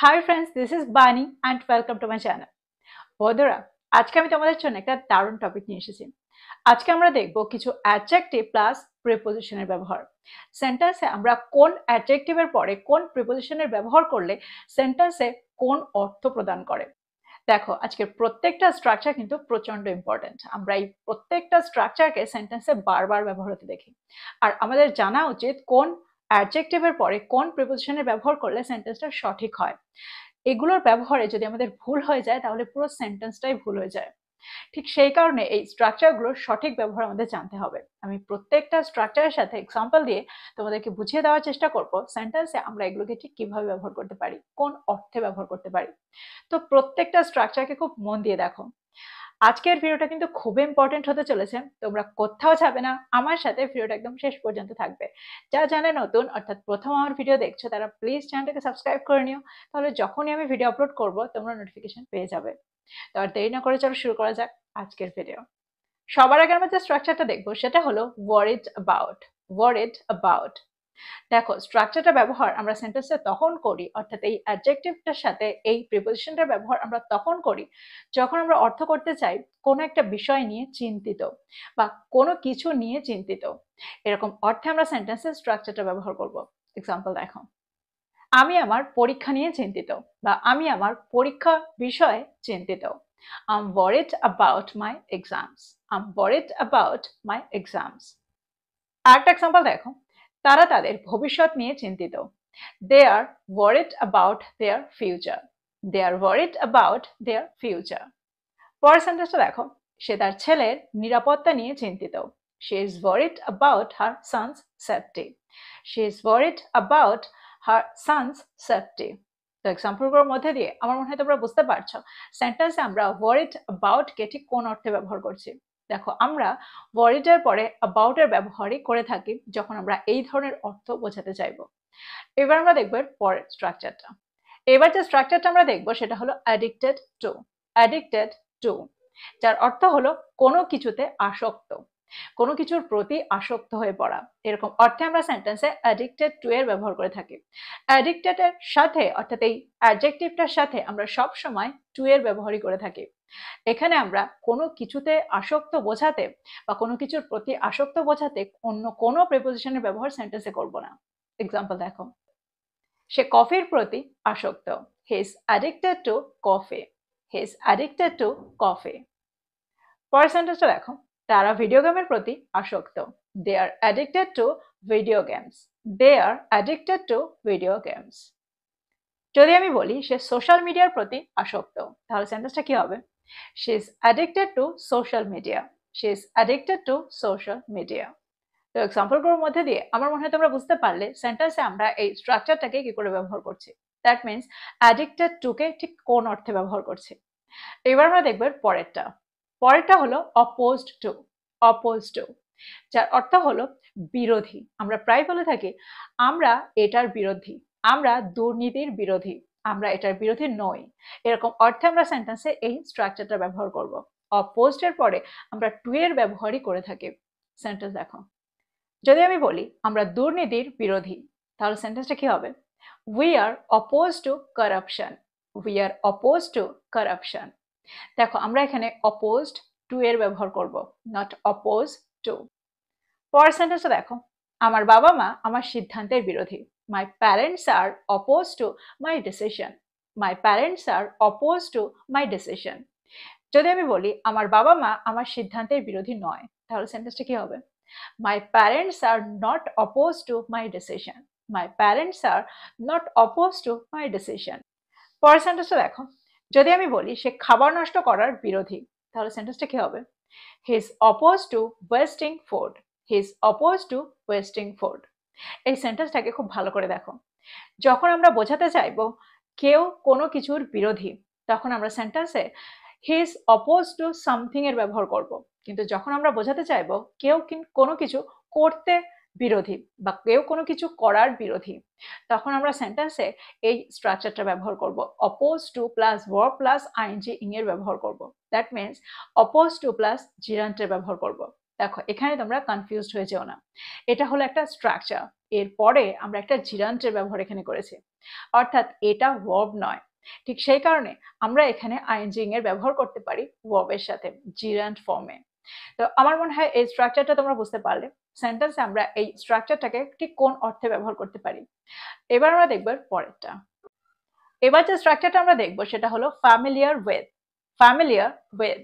Hi friends, this is Bani and welcome to my channel. বন্ধুরা, আজকে আমি তোমাদের জন্য একটা দারুণ টপিক নিয়ে এসেছি। আজকে আমরা দেখব কিছু অ্যাডজেক্টিভ প্লাস প্রিপোজিশনের ব্যবহার। সেন্টেন্সে আমরা কোন অ্যাডজেক্টিভের পরে কোন প্রিপোজিশনের ব্যবহার করলে সেন্টেন্সে কোন অর্থ প্রদান করে। দেখো, আজকের প্রত্যেকটা স্ট্রাকচার কিন্তু প্রচন্ড ইম্পর্টেন্ট। আমরা এই প্রত্যেকটা স্ট্রাকচারকে সেন্টেন্সে বারবার ব্যবহার হতে দেখি। আর আমাদের জানা উচিত কোন অ্যাডজেক্টিভের পরে কোন প্রিপোজিশনের ব্যবহার করলে সেন্টেন্সটা সঠিক হয়। এগুলোর ব্যবহারে যদি আমাদের ভুল হয়ে যায় তাহলে পুরো সেন্টেন্সটাই ভুল হয়ে যায়। ঠিক সেই কারণে এই স্ট্রাকচারগুলোর সঠিক ব্যবহার আমাদের জানতে হবে। আমি প্রত্যেকটা স্ট্রাকচারের সাথে এক্সাম্পল দিয়ে তোমাদেরকে বুঝিয়ে দেওয়ার চেষ্টা করব সেন্টেন্সে আমরা এগুলোকে ঠিক কিভাবে ব্যবহার করতে পারি, কোন অর্থে ব্যবহার করতে পারি। তো প্রত্যেকটা স্ট্রাকচারকে খুব মন দিয়ে দেখো। আজকের ভিডিওটা কিন্তু খুব ইম্পর্টেন্ট হতে চলেছে। তোমরা কোথাও যাবে না, আমার সাথে ভিডিওটা একদম শেষ পর্যন্ত থাকবে। যারা চ্যানেলে নতুন অর্থাৎ প্রথম আমার ভিডিও দেখছো তারা প্লিজ চ্যানেলটাকে সাবস্ক্রাইব করে নিও, তাহলে যখনই আমি ভিডিও আপলোড করব তোমরা নোটিফিকেশন পেয়ে যাবে। তো আর দেরি না করে চলো শুরু করা যাক আজকের ভিডিও। সবার আগে আমরা যে স্ট্রাকচারটা দেখবো সেটা হলো ওয়ারিড অ্যাবাউট। Worried about. দেখো, স্ট্রাকচারটা ব্যবহার আমরা সেন্টেন্সে তখন করি, অর্থাৎ এই অ্যাডজেক্টিভটার সাথে এই প্রিপোজিশনটার ব্যবহার আমরা তখন করি যখন আমরা অর্থ করতে চাই কোনো একটা বিষয় নিয়ে চিন্তিত বা কোনো কিছু নিয়ে চিন্তিত। এরকম অর্থে আমরা সেন্টেন্সের স্ট্রাকচারটা ব্যবহার করব। এক্সাম্পল দেখো, আমি আমার পরীক্ষা নিয়ে চিন্তিত বা আমি আমার পরীক্ষা বিষয়ে চিন্তিত। I'm worried about my exams. I'm worried about my exams. আরেকটা এক্সাম্পল দেখো, তারা তাদের ভবিষ্যৎ নিয়ে চিন্তিত। They are worried about their future. They are worried about their future. পরের সেন্টেন্সটা দেখো, সে তার ছেলের নিরাপত্তা নিয়ে চিন্তিত। She is worried about her son's safety. She is worried about her son's safety. তো এক্সাম্পলগুলোর মধ্যে দিয়ে আমার মনে হয় তোমরা বুঝতে পারছো সেন্টেন্সে আমরা worried about কে ঠিক কোন অর্থে ব্যবহার করছি। দেখো, আমরা worried এর পরে about এর ব্যবহারই করে থাকি যখন আমরা এই ধরনের অর্থ বোঝাতে চাইবো। এবার আমরা দেখবো এর পরের স্ট্রাকচারটা। এবার যে স্ট্রাকচারটা আমরা দেখবো সেটা হলো অ্যাডিক্টেড টু। অ্যাডিক্টেড টু, যার অর্থ হলো কোনো কিছুতে আসক্ত, কোনো কিছুর প্রতি আসক্ত হয়ে পড়া। এরকম অর্থে আমরা সেন্টেন্সে অ্যাডিক্টেড টু এর ব্যবহার করে থাকি। অ্যাডিক্টেড এর সাথে অর্থাৎ এই অ্যাডজেক্টিভটার সাথে আমরা সব সময় টু এর ব্যবহারই করে থাকি। এখানে আমরা কোনো কিছুতে আসক্ত বোঝাতে বা কোনো কিছুর প্রতি আসক্ত বোঝাতে অন্য কোনো প্রিপোজিশনের ব্যবহার সেন্টেন্সে করব না। এক্সাম্পল দেখো, সে কফির প্রতি আসক্ত। He is addicted to coffee. He is addicted to coffee. পরের সেন্টেন্সটা দেখো, তারা ভিডিও গেমের প্রতি আসক্ত। They are addicted to video games. They are addicted to video games. যদি আমি বলি সে সোশ্যাল মিডিয়ার প্রতি আসক্ত, তাহলে সেন্টেন্সটা কি হবে? She is addicted two social media. She is addicted two social media. তো এক্সাম্পলগুলোর মধ্যে দিয়ে আমার মনে হয় তোমরা বুঝতে পারলে সেন্টেন্সে আমরা এই স্ট্রাকচারটাকে কি করে ব্যবহার করছি। দ্যাট মিনস অ্যাডিক্টেড টু কে ঠিক কোন অর্থে ব্যবহার করছি। এবার আমরা দেখব পরেরটা। পরেরটা হলো অপোজড টু। অপোজড টু, যার অর্থ হলো বিরোধী। আমরা প্রায় বলে থাকি আমরা এটার বিরোধী, আমরা দুর্নীতির বিরোধী, আমরা এটার বিরোধী নই। এরকম অর্থে আমরা সেন্টেন্সে এই স্ট্রাকচারটা ব্যবহার করব। অপোজড এর পরে আমরা টু এর ব্যবহারই করে থাকি। সেন্টেন্স দেখো, যদি আমি বলি আমরা দুর্নীতির বিরোধী, তাহলে সেন্টেন্সটা কি হবে? We are oppose to corruption. We are oppose to corruption. দেখো, আমরা এখানে অপোজড টু এর ব্যবহার করব, নট অপোজ টু। পরের সেন্টেন্সটা দেখো, আমার বাবা মা আমার সিদ্ধান্তের বিরোধী। My parents are oppose to my decision. My parents are oppose to my decision. যদি আমি বলি আমার বাবা মা আমার সিদ্ধান্তের বিরোধী নয়, তাহলে সেন্টেন্সটা কি হবে? My parents are not opposed to my decision. My parents are not opposed to my decision. পরের সেন্টেন্সটা দেখো, যদি আমি বলি সে খাবার নষ্ট করার বিরোধী, তাহলে সেন্টেন্সটা কি হবে? He is opposed to wasting food. He is opposed to wasting food. এই সেন্টেন্সটাকে খুব ভালো করে দেখো। যখন আমরা বোঝাতে চাইবো কেউ কোনো কিছুর বিরোধী, তখন আমরা সেন্টেন্সে he is oppose to something এর ব্যবহার করব। কিন্তু যখন আমরা বোঝাতে চাইবো কেউ কোনো কিছু করতে বিরোধী বা কেউ কোনো কিছু করার বিরোধী, তখন আমরা সেন্টেন্সে এই স্ট্রাকচারটা ব্যবহার করব। Oppose to plus verb plus I N G ing এর ব্যবহার করব। That means oppose to plus জিরান্টের ব্যবহার করব। দেখো এখানে তোমরা কনফিউজড হয়ে যেও না, এটা হলো একটা স্ট্রাকচার, এরপরে আমরা একটা জিরান্টের ব্যবহার এখানে করেছি, অর্থাৎ এটা ভার্ব নয়। ঠিক সেই কারণে আমরা এখানে আইএনজি এর ব্যবহার করতে পারি ভার্বের সাথে জিরান্ট ফর্মে। তো আমার মনে হয় এই স্ট্রাকচারটা তোমরা বুঝতে পারলে সেন্টেন্সে আমরা এই স্ট্রাকচারটাকে ঠিক কোন অর্থে ব্যবহার করতে পারি। এবার আমরা দেখব পরেরটা। এবার যে স্ট্রাকচারটা আমরা দেখব সেটা হলো ফ্যামিলিয়ার উইথ। ফ্যামিলিয়ার উইথ,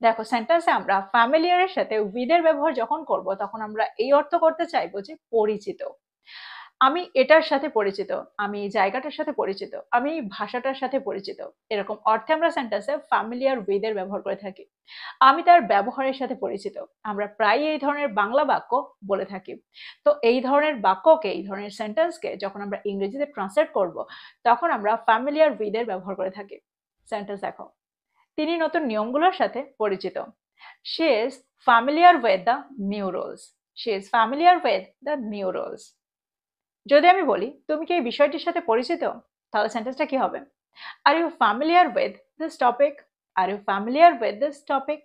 দেখো সেন্টেন্সে আমরা ফ্যামিলিয়ারের সাথে উইথ এর ব্যবহার যখন করব তখন আমরা এই অর্থ করতে চাইবো যে পরিচিত। আমি এটার সাথে পরিচিত, আমি এই জায়গাটার সাথে পরিচিত, আমি এই ভাষাটার সাথে পরিচিত, এরকম অর্থে আমরা সেন্টেন্সে ফ্যামিলিয়ার উইথ এর ব্যবহার করে থাকি। আমি তার ব্যবহারের সাথে পরিচিত, আমরা প্রায় এই ধরনের বাংলা বাক্য বলে থাকি। তো এই ধরনের বাক্যকে, এই ধরনের সেন্টেন্সকে যখন আমরা ইংরেজিতে ট্রান্সলেট করব তখন আমরা ফ্যামিলিয়ার উইথ এর ব্যবহার করে থাকি। সেন্টেন্স দেখো, তিনি নতুন নিয়মগুলোর সাথে পরিচিত। She is familiar with the new rules. She is familiar with the new rules. যদি আমি বলি তুমি কি এই বিষয়টির সাথে পরিচিত, তাহলে সেন্টেন্সটা কি হবে? Are you familiar with this topic? Are you familiar with this topic?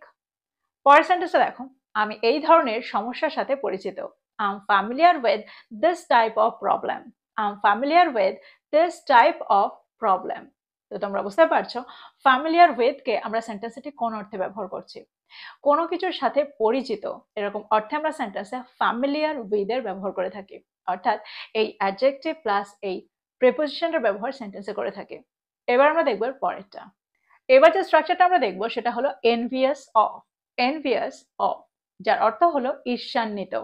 পরের সেন্টেন্সটা দেখো, আমি এই ধরনের সমস্যার সাথে পরিচিত। I am familiar with this type of problem. I am familiar with this type of problem. তো তোমরা বুঝতে পারছো ফ্যামিলিয়ার উইথ কে আমরা সেন্টেন্সে কোন অর্থে ব্যবহার করছি। কোনো কিছুর সাথে পরিচিত এরকম অর্থে আমরা সেন্টেন্সে ফ্যামিলিয়ার উইথ এর ব্যবহার করে থাকি, অর্থাৎ এই অ্যাডজেক্টিভ প্লাস এই প্রিপোজিশনের ব্যবহার সেন্টেন্সে করে থাকি। এবার আমরা দেখব পরেরটা। এবার যে স্ট্রাকচারটা আমরা দেখব সেটা হলো এনভিয়াস অফ। এনভিয়াস অফ, যার অর্থ হলো ঈর্ষান্বিত।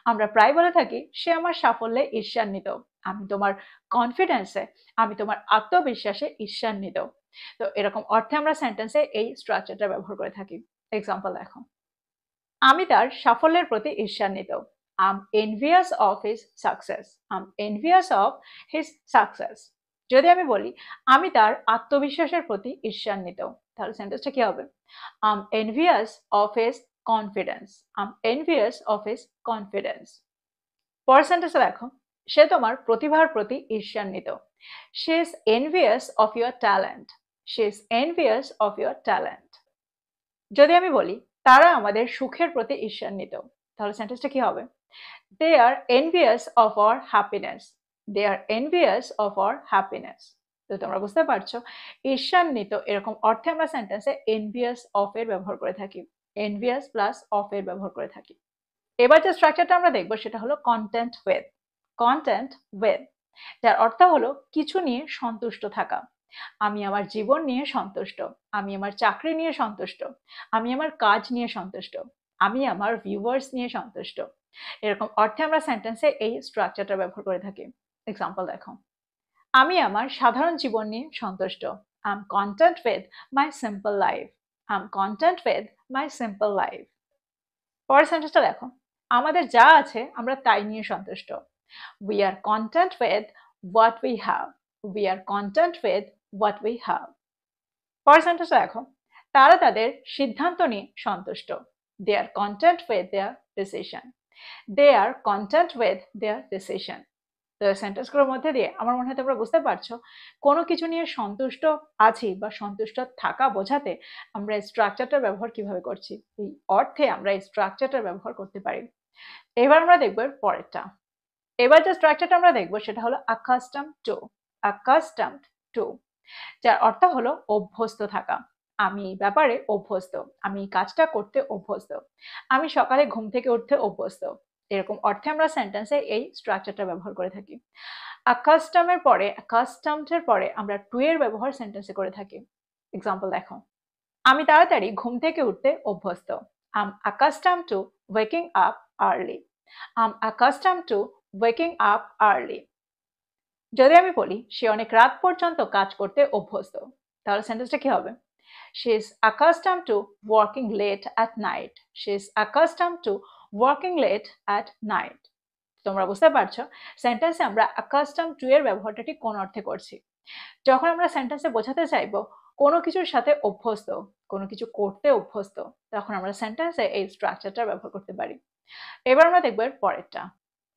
আমরা প্রায় বলে থাকি সে আমার সাফল্যে ঈর্ষান্বিত, আমি তোমার কনফিডেন্সে, আমি তোমার আত্মবিশ্বাসে ঈর্ষান্বিত। তো এরকম অর্থে আমরা সেন্টেন্সে এই স্ট্রাকচারটা ব্যবহার করে থাকি। এক্সাম্পল দেখো, আমি তার সাফল্যের প্রতি ঈর্ষান্বিত। I am envious of his success. I am envious of his success. যদি আমি বলি আমি তার আত্মবিশ্বাসের প্রতি ঈর্ষান্বিত, তাহলে সেন্টেন্সটা কি হবে? I am envious of his confidence. I am envious of his confidence. পরের সেন্টেন্সে দেখো, সে তোমার প্রতিভার প্রতি ঈর্ষান্বিত। She is envious of your talent. She is envious of your talent. যদি আমি বলি তারা আমাদের সুখের প্রতি ঈর্ষান্বিত, তাহলে সেন্টেন্সটা কি হবে? They are envious of our happiness. They are envious of our happiness. তো তোমরা বুঝতে পারছো ঈর্ষান্বিত এরকম অর্থে আমরা সেন্টেন্সে এনভিয়াস অফ এর ব্যবহার করে থাকি, এনভিয়াস প্লাস অফ এর ব্যবহার করে থাকি। এবার যে স্ট্রাকচারটা আমরা দেখবো সেটা হলো কন্টেন্ট উইথ। কন্টেন্ট উইথ, যার অর্থ হলো কিছু নিয়ে সন্তুষ্ট থাকা। আমি আমার জীবন নিয়ে সন্তুষ্ট, আমি আমার চাকরি নিয়ে সন্তুষ্ট, আমি আমার কাজ নিয়ে সন্তুষ্ট, আমি আমার ভিউয়ার্স নিয়ে সন্তুষ্ট। এরকম অর্থে আমরা সেন্টেন্সে এই স্ট্রাকচারটা ব্যবহার করে থাকি। এক্সাম্পল দেখো, আমি আমার সাধারণ জীবন নিয়ে সন্তুষ্ট। I am content with my simple life. I am content with my simple life. পরের সেন্টেন্সটা দেখো, আমাদের যা আছে আমরা তাই নিয়ে সন্তুষ্ট। We are content with what we have. We are content with what we have. পরের সেন্টেন্সটা দেখো, তারা তাদের সিদ্ধান্ত নিয়ে সন্তুষ্ট। They are content with their decision. They are content with their decision. তো সেন্টেন্সগুলোর মধ্যে দিয়ে আমার মনে হয় তোমরা বুঝতে পারছো কোনো কিছু নিয়ে সন্তুষ্ট আছি বা সন্তুষ্ট থাকা বোঝাতে আমরা এই স্ট্রাকচারটার ব্যবহার কিভাবে করছি, এই অর্থে আমরা এই স্ট্রাকচারটার ব্যবহার করতে পারি। এবার আমরা দেখব পরেরটা। এবার যে স্ট্রাকচারটা আমরা দেখবো সেটা হলো accustomed to। accustomed to, যার অর্থ হলো অভ্যস্ত থাকা। আমি এই ব্যাপারে অভ্যস্ত, আমি এই কাজটা করতে অভ্যস্ত, আমি সকালে ঘুম থেকে উঠতে অভ্যস্ত। এরকম অর্থে আমরা সেন্টেন্সে এই স্ট্রাকচারটা ব্যবহার করে থাকি। accustomed এর পরে, accustomed এর পরে আমরা to এর ব্যবহার সেন্টেন্সে করে থাকি। এক্সাম্পল দেখো, আমি তাড়াতাড়ি ঘুম থেকে উঠতে অভ্যস্ত। I am accustomed to waking up early. I am accustomed to waking up early. যদি আমি বলি সে অনেক রাত পর্যন্ত কাজ করতে অভ্যস্ত, তাহলে সেন্টেন্সটা কি হবে? She is accustomed to working late at night. She is accustomed to working late at night. তোমরা বুঝতে পারছো সেন্টেন্সে আমরা accustomed to এর ব্যবহারটা ঠিক কোন অর্থে করছি। যখন আমরা সেন্টেন্সে বোঝাতে চাইবো কোনো কিছুর সাথে অভ্যস্ত, কোনো কিছু করতে অভ্যস্ত, তখন আমরা সেন্টেন্সে এই স্ট্রাকচারটা ব্যবহার করতে পারি। এবার আমরা দেখবো এর পরেরটা।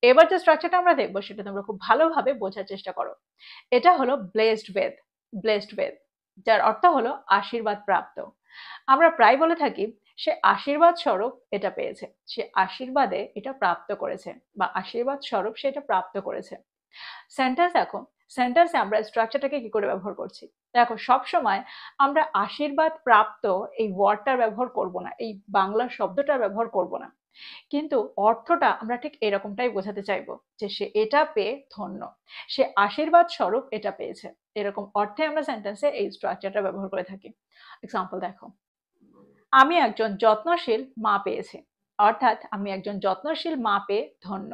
এবার যে স্ট্রাকচারটা আমরা দেখবো সেটা তোমরা খুব ভালোভাবে বোঝার চেষ্টা করো। এটা হলো ব্লেসড উইথ। ব্লেসড উইথ, যার অর্থ হলো আশীর্বাদ প্রাপ্ত। আমরা প্রায় বলে থাকি সে আশীর্বাদ স্বরূপ এটা পেয়েছে, সে আশীর্বাদে এটা প্রাপ্ত করেছে বা আশীর্বাদ স্বরূপ সে এটা প্রাপ্ত করেছে। সেন্টেন্স দেখো, সেন্টেন্সে আমরা স্ট্রাকচারটাকে কি করে ব্যবহার করছি। দেখো সবসময় আমরা আশীর্বাদ প্রাপ্ত এই ওয়ার্ডটার ব্যবহার করব না, এই বাংলা শব্দটার ব্যবহার করব না, কিন্তু অর্থটা আমরা ঠিক এরকমটাই বোঝাতে চাইবো যে সে এটা পেয়ে ধন্য, সে আশীর্বাদ স্বরূপ এটা পেয়েছে। এরকম অর্থে আমরা সেন্টেন্সে এই স্ট্রাকচারটা ব্যবহার করে থাকি। এক্সাম্পল দেখো, আমি একজন যত্নশীল মা পেয়েছি, অর্থাৎ আমি একজন যত্নশীল মা পেয়ে ধন্য।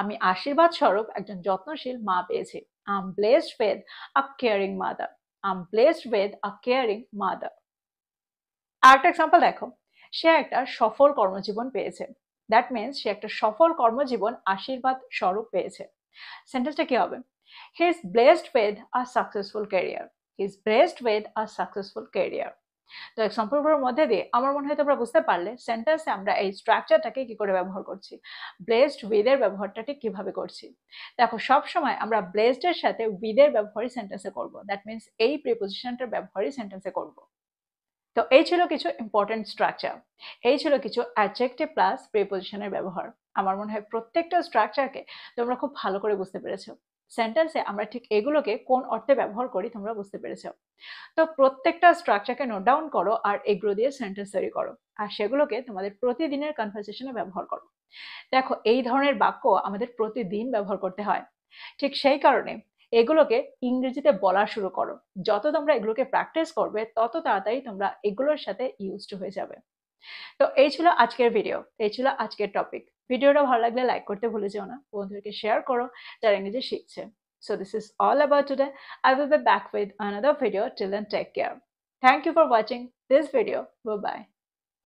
আমি আশীর্বাদ স্বরূপ একজন যত্নশীল মা পেয়েছি। I'm blessed with a caring mother. I'm blessed with a caring mother. আরেকটা এক্সাম্পল দেখো, সে একটা সফল কর্মজীবন পেয়েছে। দ্যাট মিনস সে একটা সফল কর্মজীবন আশীর্বাদ স্বরূপ পেয়েছে। সেন্টেন্সটা কি হবে? He is blessed with a successful career. He is blessed with a successful career. তো এক্সাম্পলগুলোর মধ্যে দিয়ে আমার মনে হয় তোমরা বুঝতে পারলে সেন্টেন্সে আমরা এই স্ট্রাকচারটাকে কি করে ব্যবহার করছি, ব্লেসড উইথ এর ব্যবহারটা ঠিক কিভাবে করছি। দেখো সবসময় আমরা ব্লেসড এর সাথে উইথ এর ব্যবহারই সেন্টেন্সে করব, দ্যাট মিনস এই প্রিপোজিশনটার ব্যবহারই সেন্টেন্সে করব। তো এই ছিল কিছু ইম্পর্টেন্ট স্ট্রাকচার, এই ছিল কিছু অ্যাডজেক্টিভ প্লাস প্রিপোজিশনের ব্যবহার। আমার মনে হয় প্রত্যেকটা স্ট্রাকচারকে তোমরা খুব ভালো করে বুঝতে পেরেছো। সেন্টেন্সে আমরা ঠিক এগুলোকে কোন অর্থে ব্যবহার করি তোমরা বুঝতে পেরেছো। তো প্রত্যেকটা স্ট্রাকচারকে নোট ডাউন করো আর এগুলো দিয়ে সেন্টেন্স তৈরি করো, আর সেগুলোকে তোমাদের প্রতিদিনের কনভারসেশনে ব্যবহার করো। দেখো এই ধরনের বাক্য আমাদের প্রতিদিন ব্যবহার করতে হয়, ঠিক সেই কারণে এগুলোকে ইংরেজিতে বলা শুরু করো। যত তোমরা এগুলোকে প্র্যাকটিস করবে তত তাড়াতাড়ি তোমরা এগুলোর সাথে ইউজড হয়ে যাবে। তো এই ছিল আজকের ভিডিও, এই ছিল আজকের টপিক। ভিডিওটা ভালো লাগলে লাইক করতে ভুলে যেও না, বন্ধুদেরকে শেয়ার করো যারা ইংরেজি শিখছে। So this is all about today. I will be back with another video. Till then, take care. Thank you for watching this video. Bye bye.